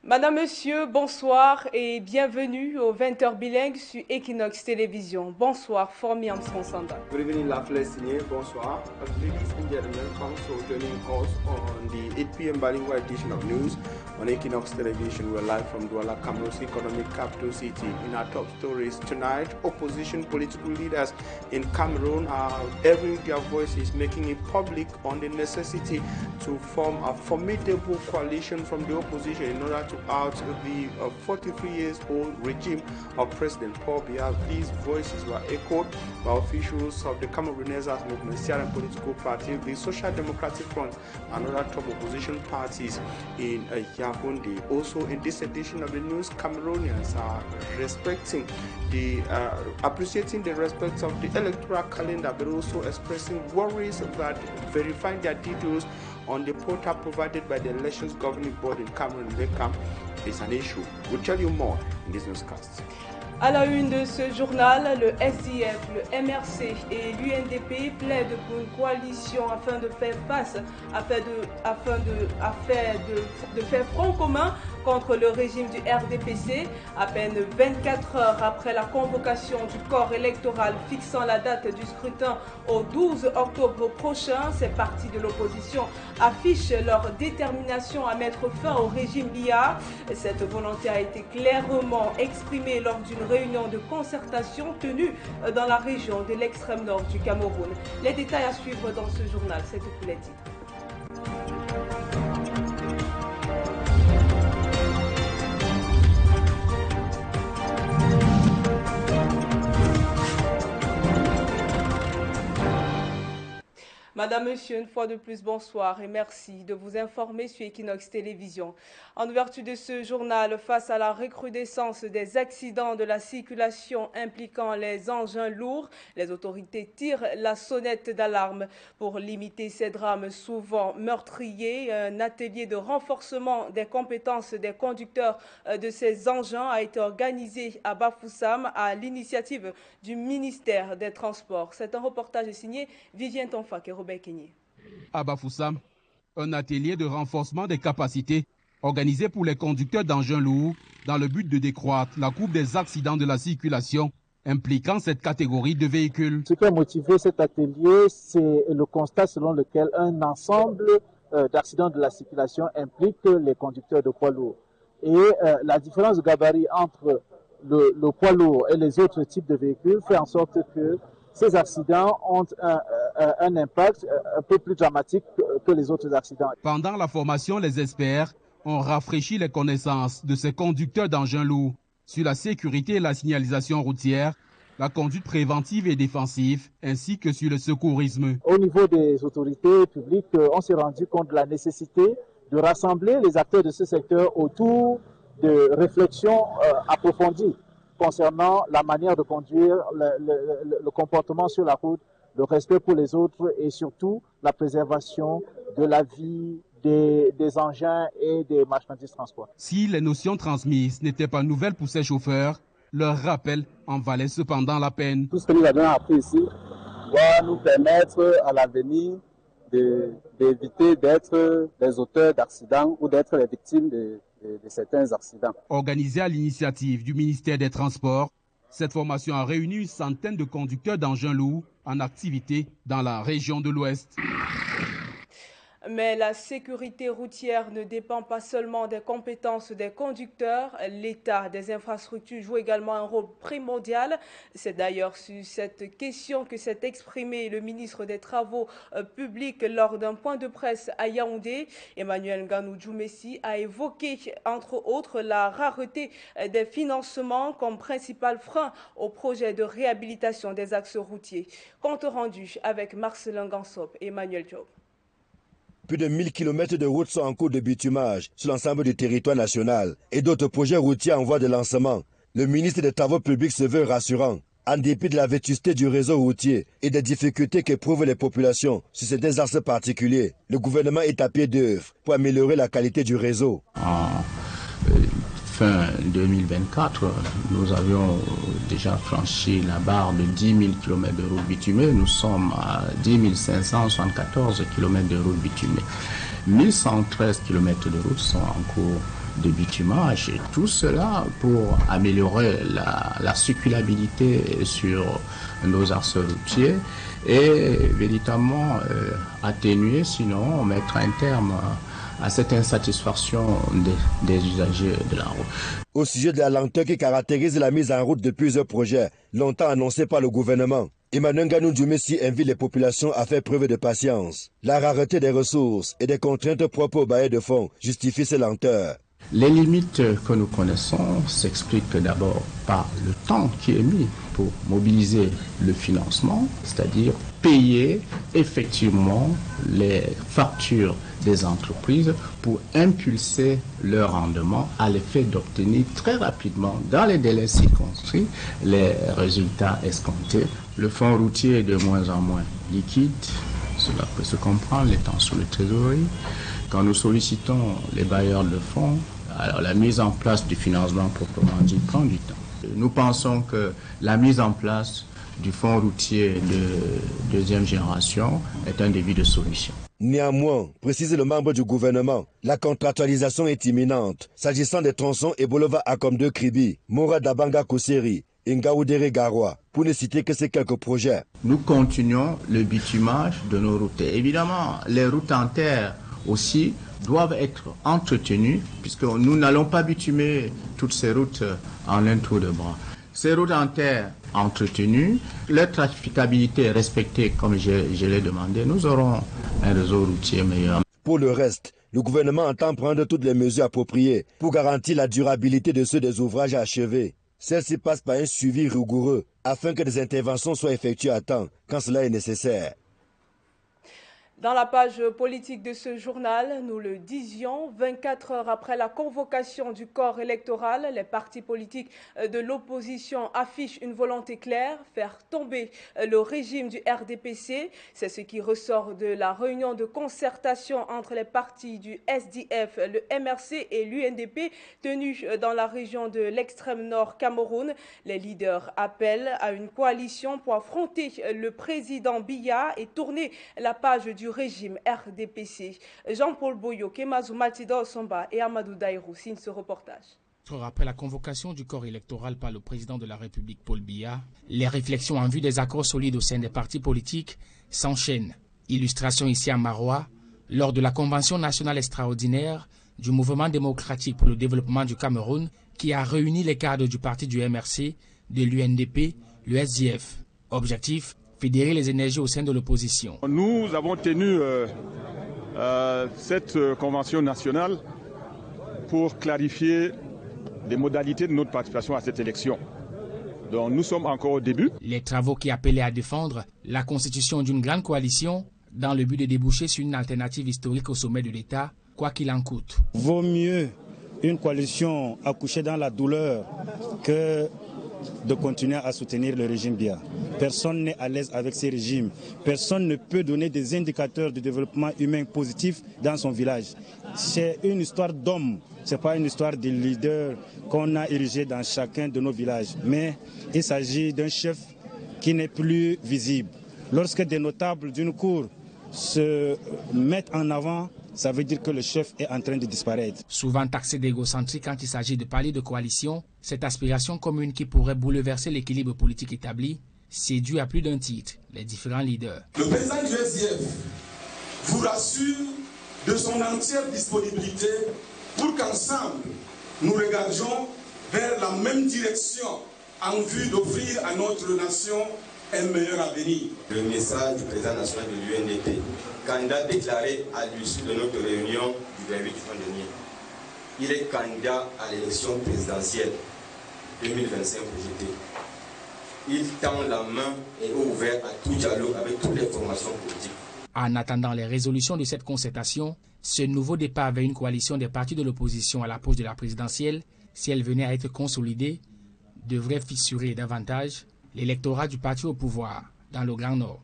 Madame, Monsieur, bonsoir et bienvenue au 20h Bilingue sur Équinoxe Télévision. Bonsoir, Formiam Sonsanda. Good evening, lovely listeners. Bonsoir. Ladies and gentlemen, thanks for joining us on the 8 p.m. bilingual edition of News on Equinoxe Television. We're live from Douala, Cameroon's economic capital city. In our top stories tonight, opposition political leaders in Cameroon are airing their voices, making it public on the necessity to form a formidable coalition from the opposition in order to out the 43-year-old regime of President Paul Biya. These voices were echoed by officials of the Cameroon Renaissance Movement, Syrian political party, the Social Democratic Front, and other top opposition parties in Yaoundé. Also, in this edition of the news, Cameroonians are appreciating the respect of the electoral calendar, but also expressing worries that verifying their details on the portal provided by the Elections Governing Board in Cameroon is an issue. We'll tell you more in this newscast. À la une de ce journal, le SDF, le MRC et l'UNDP plaident pour une coalition afin de faire face, de faire front commun contre le régime du RDPC. À peine 24 heures après la convocation du corps électoral fixant la date du scrutin au 12 octobre prochain, ces partis de l'opposition affichent leur détermination à mettre fin au régime Biya. Cette volonté a été clairement exprimée lors d'une réunion de concertation tenue dans la région de l'extrême nord du Cameroun. Les détails à suivre dans ce journal, c'est tous les titres. Madame, Monsieur, une fois de plus, bonsoir et merci de vous informer sur Équinoxe Télévision. En ouverture de ce journal, face à la recrudescence des accidents de la circulation impliquant les engins lourds, les autorités tirent la sonnette d'alarme. Pour limiter ces drames souvent meurtriers, un atelier de renforcement des compétences des conducteurs de ces engins a été organisé à Bafoussam à l'initiative du ministère des Transports. C'est un reportage signé Vivien Tonfak et Robert Kenyé. À Bafoussam, un atelier de renforcement des capacités organisé pour les conducteurs d'engins lourds dans le but de décroître la courbe des accidents de la circulation impliquant cette catégorie de véhicules. Ce qui a motivé cet atelier, c'est le constat selon lequel un ensemble d'accidents de la circulation implique les conducteurs de poids lourds. Et la différence de gabarit entre le poids lourd et les autres types de véhicules fait en sorte que ces accidents ont un impact un peu plus dramatique que les autres accidents. Pendant la formation, les experts ont rafraîchi les connaissances de ces conducteurs d'engins lourds sur la sécurité et la signalisation routière, la conduite préventive et défensive, ainsi que sur le secourisme. Au niveau des autorités publiques, on s'est rendu compte de la nécessité de rassembler les acteurs de ce secteur autour de réflexions approfondies concernant la manière de conduire, le comportement sur la route, le respect pour les autres et surtout la préservation de la vie des engins et des marchandises transport. Si les notions transmises n'étaient pas nouvelles pour ces chauffeurs, leur rappel en valait cependant la peine. Tout ce que nous avons appris ici doit nous permettre à l'avenir d'éviter d'être les auteurs d'accidents ou d'être les victimes de certains accidents. Organisée à l'initiative du ministère des Transports, cette formation a réuni une centaine de conducteurs d'engins lourds en activité dans la région de l'Ouest. Mais la sécurité routière ne dépend pas seulement des compétences des conducteurs. L'état des infrastructures joue également un rôle primordial. C'est d'ailleurs sur cette question que s'est exprimé le ministre des Travaux publics lors d'un point de presse à Yaoundé. Emmanuel Nganou-Djoumessi a évoqué, entre autres, la rareté des financements comme principal frein au projet de réhabilitation des axes routiers. Compte rendu avec Marcelin Gansop et Emmanuel Diop. Plus de 1000 km de routes sont en cours de bitumage sur l'ensemble du territoire national et d'autres projets routiers en voie de lancement. Le ministre des Travaux publics se veut rassurant. En dépit de la vétusté du réseau routier et des difficultés qu'éprouvent les populations sur certains axes particuliers, le gouvernement est à pied d'œuvre pour améliorer la qualité du réseau. Fin 2024, nous avions déjà franchi la barre de 10 000 km de routes bitumées. Nous sommes à 10 574 km de routes bitumées. 1113 km de routes sont en cours de bitumage, et tout cela pour améliorer la circulabilité sur nos axes routiers et véritablement atténuer, sinon mettre un terme à cette insatisfaction des usagers de la route. Au sujet de la lenteur qui caractérise la mise en route de plusieurs projets, longtemps annoncés par le gouvernement, Emmanuel Nganou-Djoumessi invite les populations à faire preuve de patience. La rareté des ressources et des contraintes propres aux bailleurs de fonds justifient ces lenteurs. Les limites que nous connaissons s'expliquent d'abord par le temps qui est mis pour mobiliser le financement, c'est-à-dire payer effectivement les factures des entreprises pour impulser leur rendement à l'effet d'obtenir très rapidement, dans les délais circonscrits, les résultats escomptés. Le fonds routier est de moins en moins liquide, cela peut se comprendre, les temps sous le trésorerie. Quand nous sollicitons les bailleurs de fonds, alors la mise en place du financement proprement dit prend du temps. Nous pensons que la mise en place du fonds routier de deuxième génération est un début de solution. Néanmoins, précise le membre du gouvernement, la contractualisation est imminente. S'agissant des tronçons Ebolova Akomde Kribi, Mora Dabanga Koseri, Ngaoudere Garoua, pour ne citer que ces quelques projets. Nous continuons le bitumage de nos routes. Et évidemment, les routes en terre aussi doivent être entretenues, puisque nous n'allons pas bitumer toutes ces routes en un tour de bras. Ces routes en terre entretenues, leur traficabilité respectée comme je l'ai demandé, nous aurons un réseau routier meilleur. Pour le reste, le gouvernement entend prendre toutes les mesures appropriées pour garantir la durabilité de ceux des ouvrages achevés. Celle-ci passe par un suivi rigoureux afin que des interventions soient effectuées à temps quand cela est nécessaire. Dans la page politique de ce journal, nous le disions, 24 heures après la convocation du corps électoral, les partis politiques de l'opposition affichent une volonté claire, faire tomber le régime du RDPC. C'est ce qui ressort de la réunion de concertation entre les partis du SDF, le MRC et l'UNDP tenue dans la région de l'extrême nord Cameroun. Les leaders appellent à une coalition pour affronter le président Biya et tourner la page du régime RDPC. Jean-Paul Boyo, Kemazou Matidor Somba et Amadou Daïrou signent ce reportage. Après la convocation du corps électoral par le président de la République Paul Biya, les réflexions en vue des accords solides au sein des partis politiques s'enchaînent. Illustration ici à Maroua, lors de la convention nationale extraordinaire du mouvement démocratique pour le développement du Cameroun qui a réuni les cadres du parti du MRC, de l'UNDP, le SDF. Objectif, fédérer les énergies au sein de l'opposition. Nous avons tenu cette convention nationale pour clarifier les modalités de notre participation à cette élection. Donc nous sommes encore au début. Les travaux qui appelaient à défendre la constitution d'une grande coalition dans le but de déboucher sur une alternative historique au sommet de l'État, quoi qu'il en coûte. Vaut mieux une coalition accouchée dans la douleur que de continuer à soutenir le régime Biya. Personne n'est à l'aise avec ces régimes. Personne ne peut donner des indicateurs de développement humain positif dans son village. C'est une histoire d'hommes, ce n'est pas une histoire de leader qu'on a érigé dans chacun de nos villages. Mais il s'agit d'un chef qui n'est plus visible. Lorsque des notables d'une cour se mettent en avant, ça veut dire que le chef est en train de disparaître. Souvent taxé d'égocentrique quand il s'agit de parler de coalition, cette aspiration commune qui pourrait bouleverser l'équilibre politique établi séduit à plus d'un titre les différents leaders. Le président du SDF vous rassure de son entière disponibilité pour qu'ensemble nous regardions vers la même direction en vue d'offrir à notre nation un meilleur avenir. Le message du président national de l'UNDP, candidat déclaré à l'issue de notre réunion du 28 juin dernier. Il est candidat à l'élection présidentielle 2025 projetée. Il tend la main et est ouvert à tout dialogue avec toutes les formations politiques. En attendant les résolutions de cette concertation, ce nouveau départ vers une coalition des partis de l'opposition à l'approche de la présidentielle, si elle venait à être consolidée, devrait fissurer davantage l'électorat du parti au pouvoir dans le Grand Nord.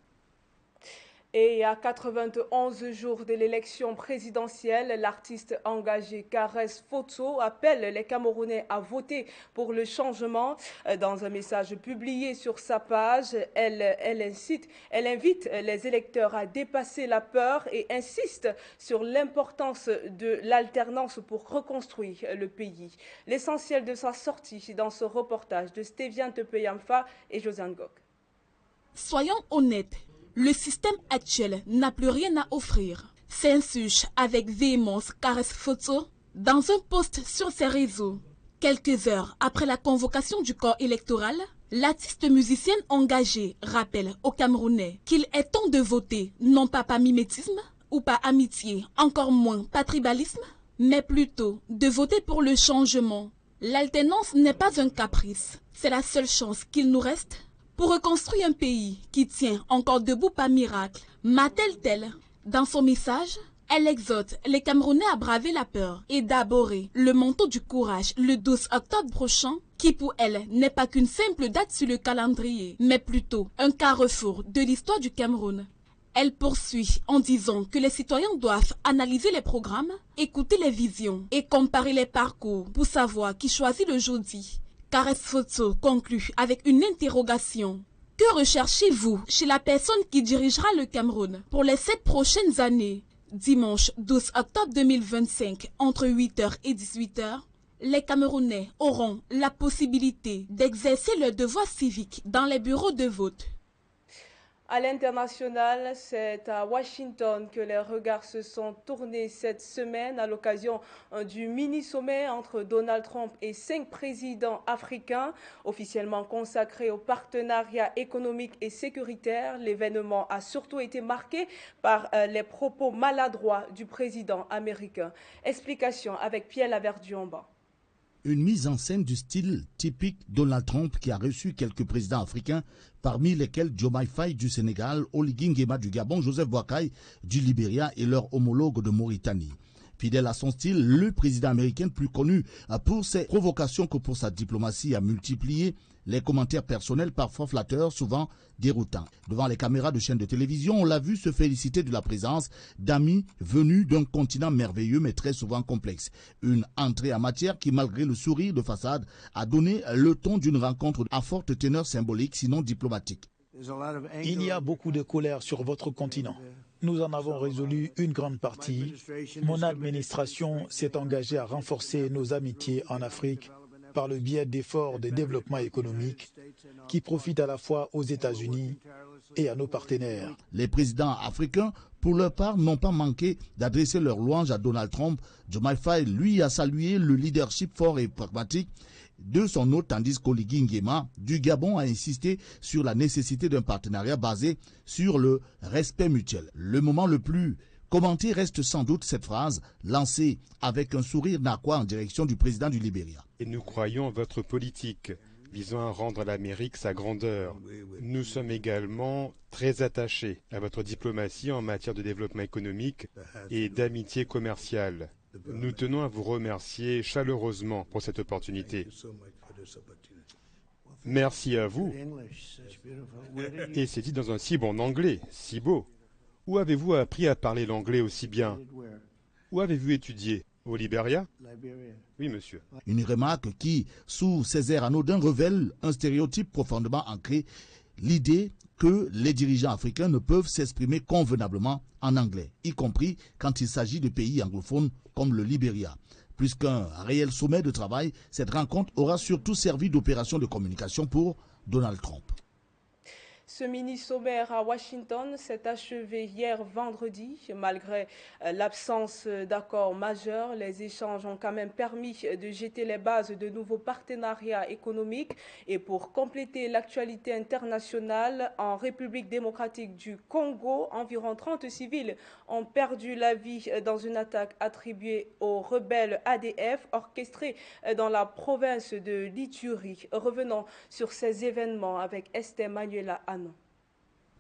Et à 91 jours de l'élection présidentielle, l'artiste engagé Caresse Photo appelle les Camerounais à voter pour le changement. Dans un message publié sur sa page, elle invite les électeurs à dépasser la peur et insiste sur l'importance de l'alternance pour reconstruire le pays. L'essentiel de sa sortie dans ce reportage de Stéviane Tepeyamfa et Josiane Gok. Soyons honnêtes. Le système actuel n'a plus rien à offrir. S'insurge avec véhémence Caresse Photo dans un post sur ses réseaux. Quelques heures après la convocation du corps électoral, l'artiste musicienne engagée rappelle aux Camerounais qu'il est temps de voter non pas par mimétisme ou par amitié, encore moins par tribalisme, mais plutôt de voter pour le changement. L'alternance n'est pas un caprice, c'est la seule chance qu'il nous reste pour reconstruire un pays qui tient encore debout par miracle. M'a-t-elle Dans son message, elle exhorte les Camerounais à braver la peur et d'aborer le manteau du courage le 12 octobre prochain, qui pour elle n'est pas qu'une simple date sur le calendrier, mais plutôt un carrefour de l'histoire du Cameroun. Elle poursuit en disant que les citoyens doivent analyser les programmes, écouter les visions et comparer les parcours pour savoir qui choisit le jeudi. Caresse Photo conclut avec une interrogation. Que recherchez-vous chez la personne qui dirigera le Cameroun pour les 7 prochaines années? Dimanche 12 octobre 2025, entre 8h et 18h, les Camerounais auront la possibilité d'exercer leur devoir civique dans les bureaux de vote. À l'international, c'est à Washington que les regards se sont tournés cette semaine à l'occasion du mini-sommet entre Donald Trump et 5 présidents africains, officiellement consacré au partenariat économique et sécuritaire. L'événement a surtout été marqué par les propos maladroits du président américain. Explication avec Pierre Laverdu-en-Bas. Une mise en scène du style typique Donald Trump qui a reçu quelques présidents africains, parmi lesquels Diomaye Faye du Sénégal, Oligui Nguema du Gabon, Joseph Boakai du Libéria et leur homologue de Mauritanie. Fidèle à son style, le président américain, plus connu pour ses provocations que pour sa diplomatie, a multiplié les commentaires personnels parfois flatteurs, souvent déroutants. Devant les caméras de chaînes de télévision, on l'a vu se féliciter de la présence d'amis venus d'un continent merveilleux mais très souvent complexe. Une entrée en matière qui, malgré le sourire de façade, a donné le ton d'une rencontre à forte teneur symbolique, sinon diplomatique. Il y a beaucoup de colère sur votre continent. Nous en avons résolu une grande partie. Mon administration s'est engagée à renforcer nos amitiés en Afrique par le biais d'efforts de développement économique qui profitent à la fois aux États-Unis et à nos partenaires. Les présidents africains, pour leur part, n'ont pas manqué d'adresser leurs louanges à Donald Trump. Diomaye Faye, lui, a salué le leadership fort et pragmatique de son hôte, tandis qu'Oligui Nguema du Gabon a insisté sur la nécessité d'un partenariat basé sur le respect mutuel. Le moment le plus commenté reste sans doute cette phrase lancée avec un sourire narquois en direction du président du Libéria. Et nous croyons en votre politique visant à rendre à l'Amérique sa grandeur. Nous sommes également très attachés à votre diplomatie en matière de développement économique et d'amitié commerciale. Nous tenons à vous remercier chaleureusement pour cette opportunité. Merci à vous. Et c'est dit dans un si bon anglais, si beau. Où avez-vous appris à parler l'anglais aussi bien? Où avez-vous étudié? Au Libéria? Oui, monsieur. Une remarque qui, sous ces airs anodins, révèle un stéréotype profondément ancré, l'idée que les dirigeants africains ne peuvent s'exprimer convenablement en anglais, y compris quand il s'agit de pays anglophones comme le Libéria. Plus qu'un réel sommet de travail, cette rencontre aura surtout servi d'opération de communication pour Donald Trump. Ce mini-sommaire à Washington s'est achevé hier vendredi. Malgré l'absence d'accord majeur, les échanges ont quand même permis de jeter les bases de nouveaux partenariats économiques. Et pour compléter l'actualité internationale, en République démocratique du Congo, environ 30 civils ont perdu la vie dans une attaque attribuée aux rebelles ADF orchestrée dans la province de l'Ituri. Revenons sur ces événements avec Esther Manuela Anon.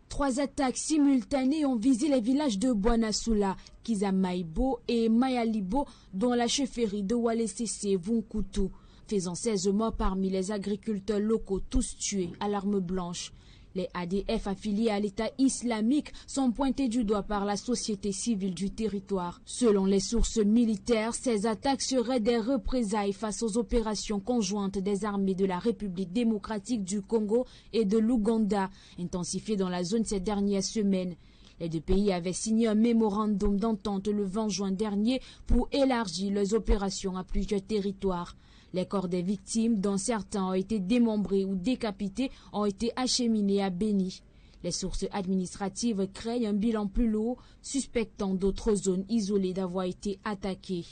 3 attaques simultanées ont visé les villages de Bouanasoula, Kizamaïbo et Mayalibo, dont la chefferie de Walesese Vunkutu, faisant 16 morts parmi les agriculteurs locaux, tous tués à l'arme blanche. Les ADF affiliés à l'État islamique sont pointés du doigt par la société civile du territoire. Selon les sources militaires, ces attaques seraient des représailles face aux opérations conjointes des armées de la République démocratique du Congo et de l'Ouganda, intensifiées dans la zone ces dernières semaines. Les deux pays avaient signé un mémorandum d'entente le 20 juin dernier pour élargir leurs opérations à plusieurs territoires. Les corps des victimes, dont certains ont été démembrés ou décapités, ont été acheminés à Béni. Les sources administratives craignent un bilan plus lourd, suspectant d'autres zones isolées d'avoir été attaquées.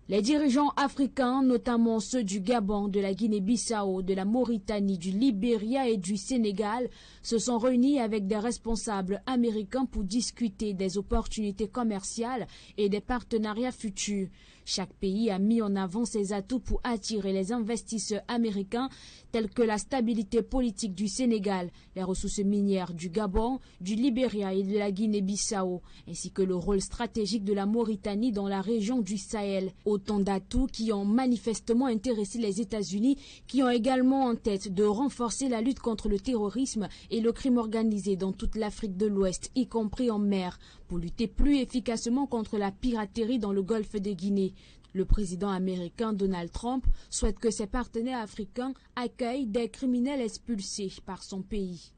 Les dirigeants africains, notamment ceux du Gabon, de la Guinée-Bissau, de la Mauritanie, du Libéria et du Sénégal, se sont réunis avec des responsables américains pour discuter des opportunités commerciales et des partenariats futurs. Chaque pays a mis en avant ses atouts pour attirer les investisseurs américains, tels que la stabilité politique du Sénégal, les ressources minières du Gabon, du Libéria et de la Guinée-Bissau, ainsi que le rôle stratégique de la Mauritanie dans la région du Sahel. Autant d'atouts qui ont manifestement intéressé les États-Unis, qui ont également en tête de renforcer la lutte contre le terrorisme et le crime organisé dans toute l'Afrique de l'Ouest, y compris en mer, pour lutter plus efficacement contre la piraterie dans le golfe de Guinée. Le président américain Donald Trump souhaite que ses partenaires africains accueillent des criminels expulsés par son pays.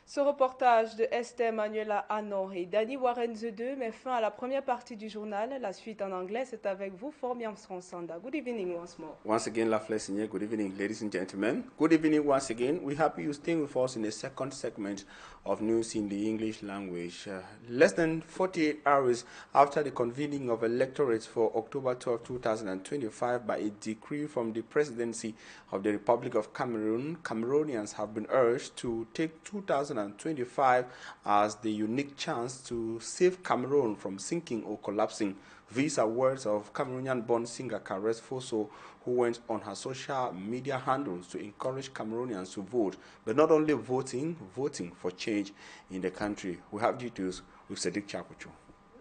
Ce reportage de Esther Manuela Anon et Danny Warren The 2 met fin à la première partie du journal. La suite en anglais, c'est avec vous, Formiam Sonsanda. Good evening once more. Once again, La Flessigne, good evening, ladies and gentlemen. Good evening once again. We're happy you're staying with us in the second segment of news in the English language. Less than 48 hours after the convening of electorates for October 12, 2025 by a decree from the presidency of the Republic of Cameroon, Cameroonians have been urged to take 2025 as the unique chance to save Cameroon from sinking or collapsing. These are words of Cameroonian-born singer Kares Foso, who went on her social media handles to encourage Cameroonians to vote, but not only voting for change in the country. We have details with Sadiq Chakucho.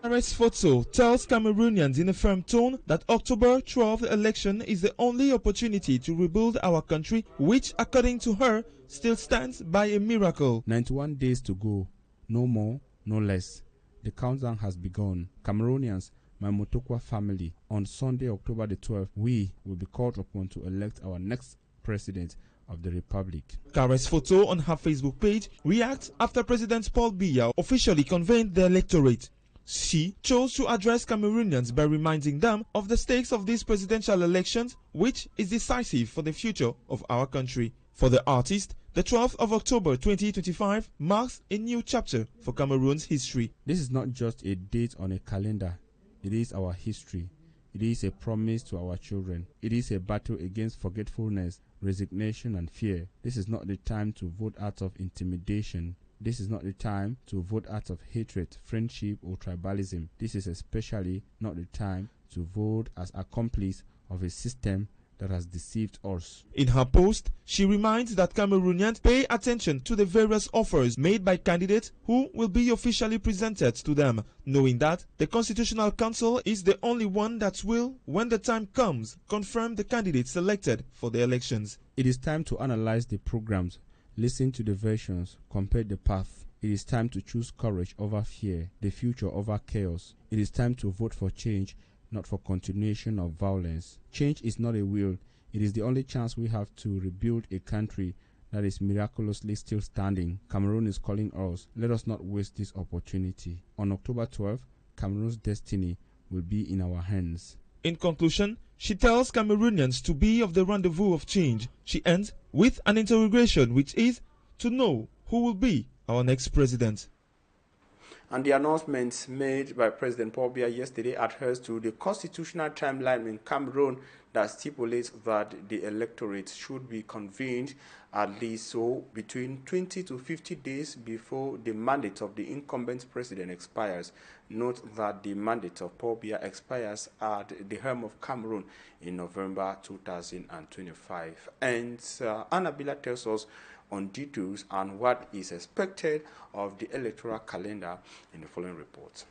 Kares Foso tells Cameroonians in a firm tone that October 12th election is the only opportunity to rebuild our country, which, according to her, still stands by a miracle. 91 days to go, no more, no less. The countdown has begun. Cameroonians, my Motokwa family, on Sunday, October the 12th, we will be called upon to elect our next president of the Republic. Kares Foto on her Facebook page reacts after President Paul Biya officially convened the electorate. She chose to address Cameroonians by reminding them of the stakes of these presidential elections, which is decisive for the future of our country. For the artist, the 12th of October 2025 marks a new chapter for Cameroon's history. This is not just a date on a calendar. It is our history. It is a promise to our children. It is a battle against forgetfulness, resignation, and fear. This is not the time to vote out of intimidation. This is not the time to vote out of hatred, friendship, or tribalism. This is especially not the time to vote as accomplice of a system that has deceived us. In her post, she reminds that Cameroonians pay attention to the various offers made by candidates who will be officially presented to them, knowing that the Constitutional Council is the only one that will, when the time comes, confirm the candidates selected for the elections. It is time to analyze the programs, listen to the versions, compare the path. It is time to choose courage over fear, the future over chaos. It is time to vote for change, not for continuation of violence. Change is not a will. It is the only chance we have to rebuild a country that is miraculously still standing. Cameroon is calling us. Let us not waste this opportunity. On October 12th, Cameroon's destiny will be in our hands. In conclusion, she tells Cameroonians to be of the rendezvous of change. She ends with an interrogation, which is to know who will be our next president. And the announcements made by President Paul Biya yesterday adheres to the constitutional timeline in Cameroon that stipulates that the electorate should be convened at least so between 20 to 50 days before the mandate of the incumbent president expires. Note that the mandate of Paul Biya expires at the helm of Cameroon in November 2025. And Annabella tells us on details and what is expected of the electoral calendar in the following report.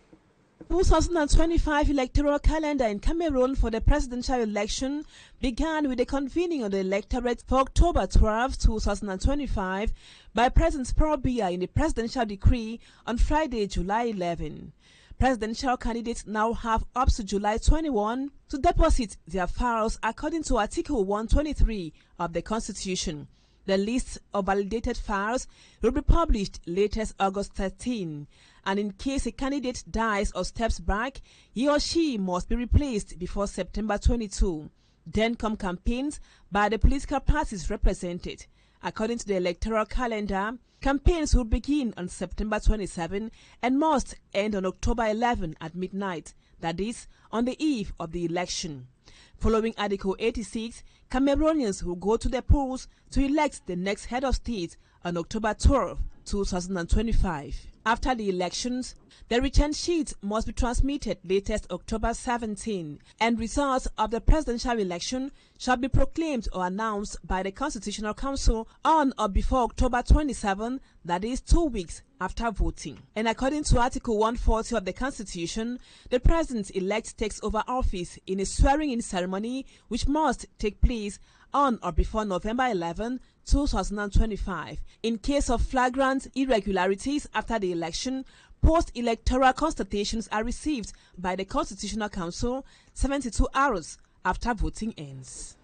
2025 electoral calendar in Cameroon for the presidential election began with the convening of the electorate for October 12, 2025 by President Paul Biya in the presidential decree on Friday, July 11. Presidential candidates now have up to July 21 to deposit their files according to Article 123 of the Constitution. The list of validated files will be published latest August 13, and in case a candidate dies or steps back, he or she must be replaced before September 22. Then come campaigns by the political parties represented. According to the electoral calendar, campaigns will begin on September 27 and must end on October 11 at midnight, that is, on the eve of the election. Following Article 86, Cameroonians will go to the polls to elect the next head of state on October 12, 2025. After the elections, the return sheet must be transmitted latest October 17, and results of the presidential election shall be proclaimed or announced by the Constitutional Council on or before October 27, that is 2 weeks after voting. And according to Article 140 of the Constitution, the President-elect takes over office in a swearing-in ceremony which must take place on or before November 11, 2025. In case of flagrant irregularities after the election, post-electoral constatations are received by the Constitutional Council 72 hours after voting ends.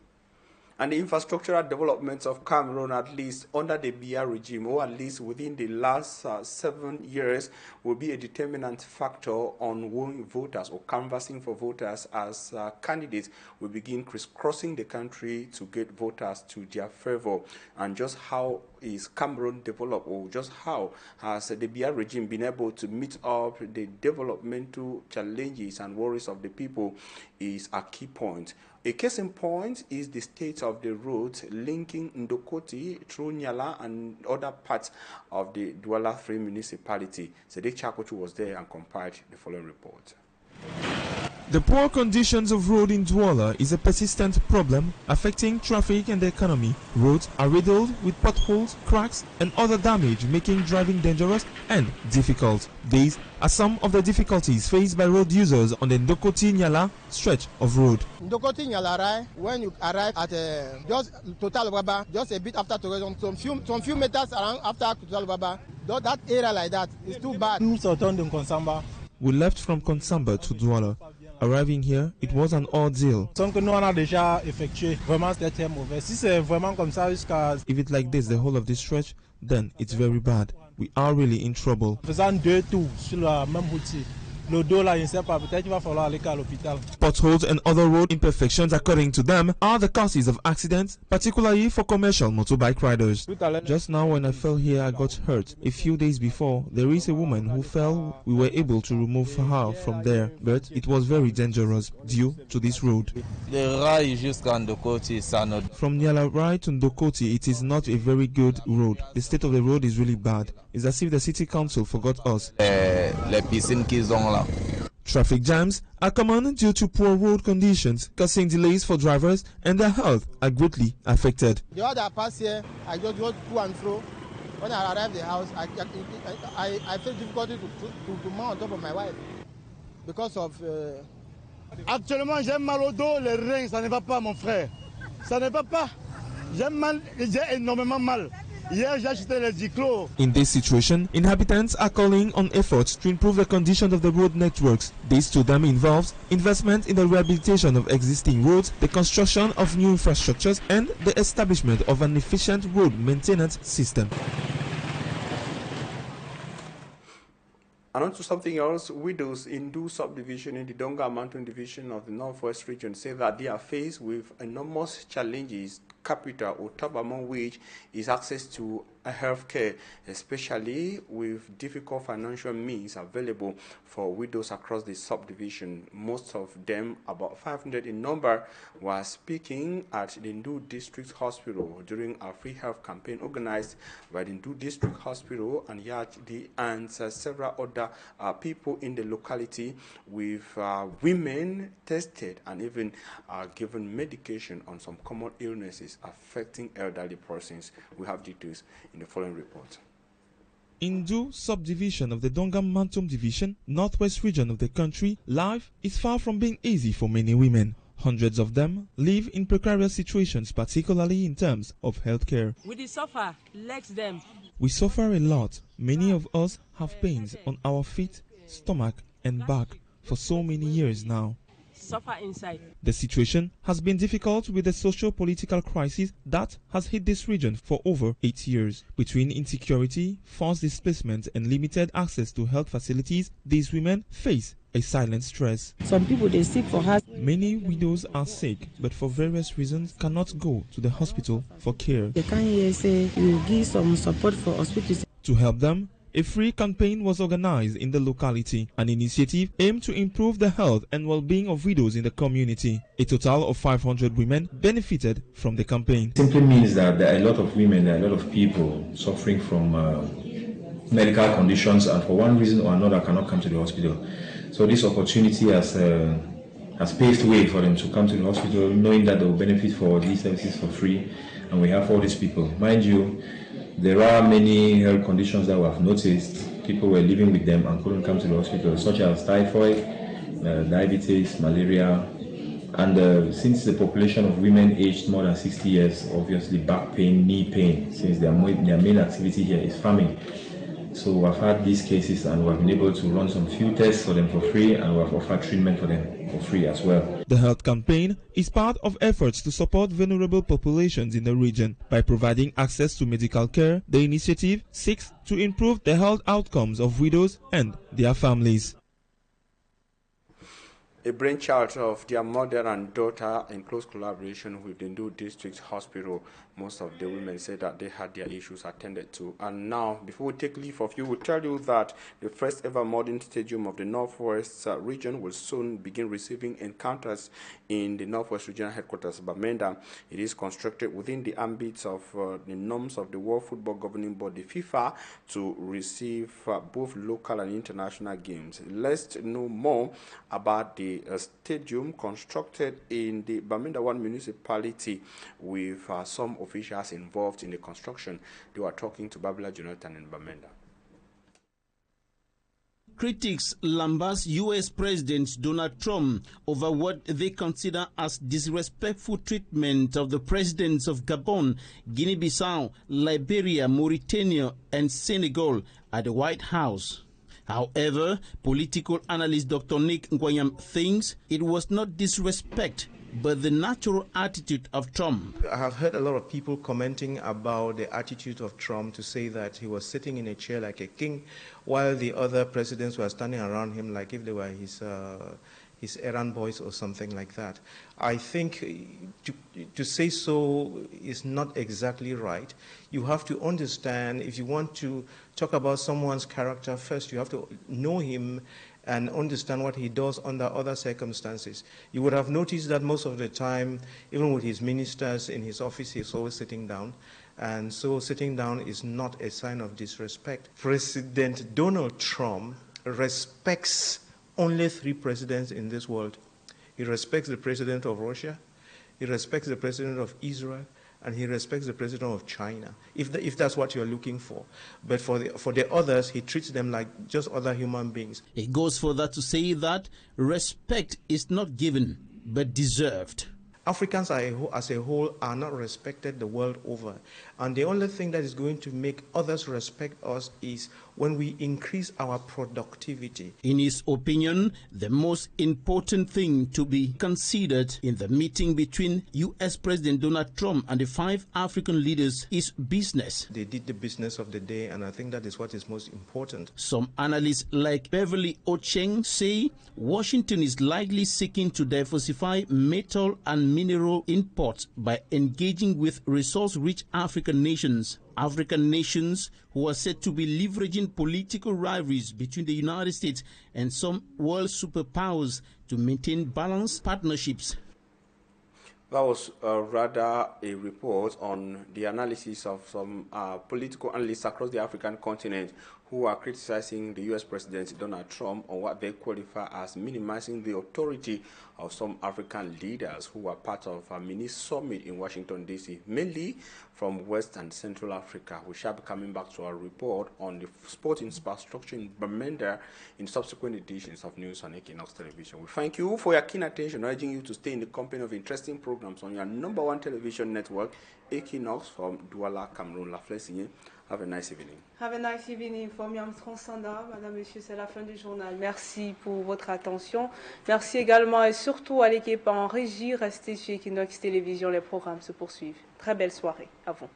And the infrastructural developments of Cameroon, at least under the Biya regime, or at least within the last 7 years, will be a determinant factor on wooing voters or canvassing for voters as candidates will begin crisscrossing the country to get voters to their favor. And just how is Cameroon developed, or just how has the Biya regime been able to meet up the developmental challenges and worries of the people is a key point. A case in point is the state of the roads linking Ndokoti through Nyala and other parts of the Douala 3 municipality. Sadiq Chakochu was there and compiled the following report. The poor conditions of road in Douala is a persistent problem affecting traffic and the economy. Roads are riddled with potholes, cracks and other damage, making driving dangerous and difficult. These are some of the difficulties faced by road users on the Ndokoti-Nyala stretch of road. Ndokoti-Nyala, when you arrive at just Total Baba, just a bit after tourism, some few meters around after Total Baba, that area like that is too bad. We left from Konsamba to Douala. Arriving here, it was an ordeal. If it's like this the whole of this stretch, then it's very bad. We are really in trouble. Potholes and other road imperfections, according to them, are the causes of accidents, particularly for commercial motorbike riders. Just now when I fell here, I got hurt. A few days before, there is a woman who fell. We were able to remove her from there, but it was very dangerous due to this road. From Nyala Rai to Ndokoti, it is not a very good road. The state of the road is really bad. It's as if the city council forgot us. Traffic jams are common due to poor road conditions, causing delays for drivers, and their health are greatly affected. The other pass here, I just go to and fro. When I arrive at the house, I feel difficulty to mount on top of my wife because of. Actuellement, j'ai mal au dos, les reins, ça ne va pas, mon frère. Ça ne va pas. J'ai mal, j'ai énormément mal. In this situation, inhabitants are calling on efforts to improve the condition of the road networks. This to them involves investment in the rehabilitation of existing roads, the construction of new infrastructures, and the establishment of an efficient road maintenance system. And on to something else, widows in Du subdivision in the Donga Mountain division of the Northwest region say that they are faced with enormous challenges, capital or top among which is access to health care, especially with difficult financial means available for widows across the subdivision. Most of them, about 500 in number, were speaking at the Nous District Hospital during a free health campaign organized by the Nous District Hospital and Yachdi and several other people in the locality, with women tested and even given medication on some common illnesses affecting elderly persons. We have details in the following report. In Du subdivision of the Dongam Mantum division, northwest region of the country, life is far from being easy for many women. Hundreds of them live in precarious situations, particularly in terms of healthcare. We suffer, legs them. We suffer a lot. Many of us have pains on our feet, stomach and back for so many years now. Suffer inside. The situation has been difficult with the socio-political crisis that has hit this region for over 8 years. Between insecurity, forced displacement and limited access to health facilities, these women face a silent stress. Some people, they sick for heart. Many widows are sick, but for various reasons cannot go to the hospital for care. They can't hear say you give some support for hospitals. To help them, a free campaign was organized in the locality, an initiative aimed to improve the health and well-being of widows in the community. A total of 500 women benefited from the campaign. It simply means that there are a lot of women, there are a lot of people suffering from medical conditions and for one reason or another cannot come to the hospital. So this opportunity has paved way for them to come to the hospital, knowing that they will benefit for these services for free, and we have all these people. Mind you, there are many health conditions that we have noticed. People were living with them and couldn't come to the hospital, such as typhoid, diabetes, malaria, and since the population of women aged more than 60 years, obviously back pain, knee pain, since their main activity here is farming. So we've had these cases and we've been able to run some few tests for them for free, and we've offered treatment for them for free as well. The health campaign is part of efforts to support vulnerable populations in the region. By providing access to medical care, the initiative seeks to improve the health outcomes of widows and their families. A brainchild of their mother and daughter in close collaboration with the New District Hospital. Most of the women said that they had their issues attended to. And now, before we take leave of you, we'll tell you that the first ever modern stadium of the Northwest region will soon begin receiving encounters in the Northwest Regional Headquarters, Bamenda. It is constructed within the ambits of the norms of the World Football Governing Body, FIFA, to receive both local and international games. Let's know more about the stadium constructed in the Bamenda 1 municipality with some officials involved in the construction. They were talking to Babila Jonathan in Bamenda. Critics lambast U.S. President Donald Trump over what they consider as disrespectful treatment of the presidents of Gabon, Guinea-Bissau, Liberia, Mauritania, and Senegal at the White House. However, political analyst Dr. Nick Nguyen thinks it was not disrespect, but the natural attitude of Trump. I have heard a lot of people commenting about the attitude of Trump to say that he was sitting in a chair like a king, while the other presidents were standing around him like if they were his errand boys or something like that. I think to say so is not exactly right. You have to understand, if you want to talk about someone's character first, you have to know him and understand what he does under other circumstances. You would have noticed that most of the time, even with his ministers in his office, he's always sitting down. And so sitting down is not a sign of disrespect. President Donald Trump respects only 3 presidents in this world. He respects the president of Russia, he respects the president of Israel, and he respects the president of China, if that's what you're looking for. But for the others, he treats them like just other human beings. It goes further to say that respect is not given, but deserved. Africans as a whole are not respected the world over. And the only thing that is going to make others respect us is when we increase our productivity. In his opinion, the most important thing to be considered in the meeting between U.S. President Donald Trump and the 5 African leaders is business. They did the business of the day, and I think that is what is most important. Some analysts like Beverly Ocheng say Washington is likely seeking to diversify metal and mineral imports by engaging with resource-rich African nations. African nations who are said to be leveraging political rivalries between the United States and some world superpowers to maintain balanced partnerships. That was rather a report on the analysis of some political analysts across the African continent who are criticizing the U.S. President Donald Trump on what they qualify as minimizing the authority of some African leaders who were part of a mini summit in Washington, D.C., mainly from West and Central Africa. We shall be coming back to our report on the sport infrastructure in Bamenda in subsequent editions of News on Equinoxe Television. We thank you for your keen attention, urging you to stay in the company of interesting programs on your #1 television network, Équinoxe, from Douala, Cameroun. La Flessigne. Have a nice evening. Have a nice evening from Yamstron Sanda. Madame, Monsieur, c'est la fin du journal. Merci pour votre attention. Merci également et surtout à l'équipe en régie. Restez sur Equinoxe Télévision, les programmes se poursuivent. Très belle soirée. À vous.